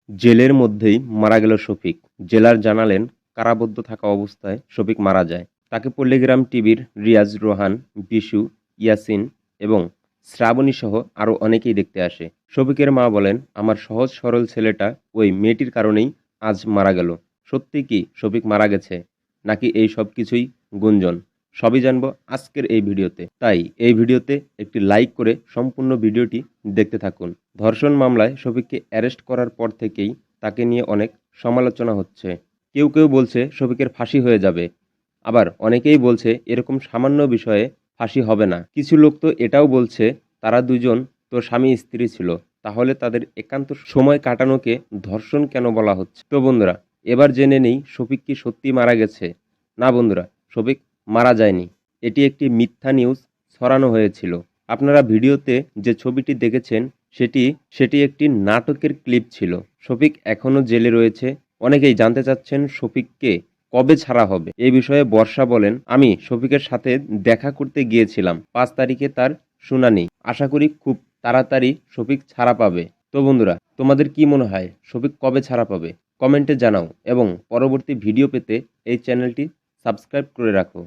জেলের মধ্যেই মারা গেল শফিক। জেলার জানালেন, কারাবদ্ধ থাকা অবস্থায় শফিক মারা যায়। তাকে পল্লীগ্রাম টিভির রিয়াজ, রোহান, বিশু, ইয়াসিন এবং শ্রাবণীসহ আরও অনেকেই দেখতে আসে। শফিকের মা বলেন, আমার সহজ সরল ছেলেটা ওই মেয়েটির কারণেই আজ মারা গেল। সত্যি কি শফিক মারা গেছে, নাকি এই সব কিছুই গুঞ্জন? সবই জানবো আজকের এই ভিডিওতে। তাই এই ভিডিওতে একটি লাইক করে সম্পূর্ণ ভিডিওটি দেখতে থাকুন। ধর্ষণ মামলায় শফিককে অ্যারেস্ট করার পর থেকেই তাকে নিয়ে অনেক সমালোচনা হচ্ছে। কেউ কেউ বলছে শফিকের ফাঁসি হয়ে যাবে, আবার অনেকেই বলছে এরকম সামান্য বিষয়ে ফাঁসি হবে না। কিছু লোক তো এটাও বলছে তারা দুজন তো স্বামী স্ত্রী ছিল, তাহলে তাদের একান্ত সময় কাটানোকে ধর্ষণ কেন বলা হচ্ছে? তো বন্ধুরা, এবার জেনে নেই শফিক কি সত্যি মারা গেছে। না বন্ধুরা, শফিক মারা যায়নি। এটি একটি মিথ্যা নিউজ ছড়ানো হয়েছিল। আপনারা ভিডিওতে যে ছবিটি দেখেছেন সেটি একটি নাটকের ক্লিপ ছিল। শফিক এখনও জেলে রয়েছে। অনেকেই জানতে চাচ্ছেন শফিককে কবে ছাড়া হবে। এই বিষয়ে বর্ষা বলেন, আমি শফিকের সাথে দেখা করতে গিয়েছিলাম। 5 তারিখে তার শুনানি। আশা করি খুব তাড়াতাড়ি শফিক ছাড়া পাবে। তো বন্ধুরা, তোমাদের কি মনে হয় শফিক কবে ছাড়া পাবে? কমেন্টে জানাও এবং পরবর্তী ভিডিও পেতে এই চ্যানেলটি সাবস্ক্রাইব করে রাখো।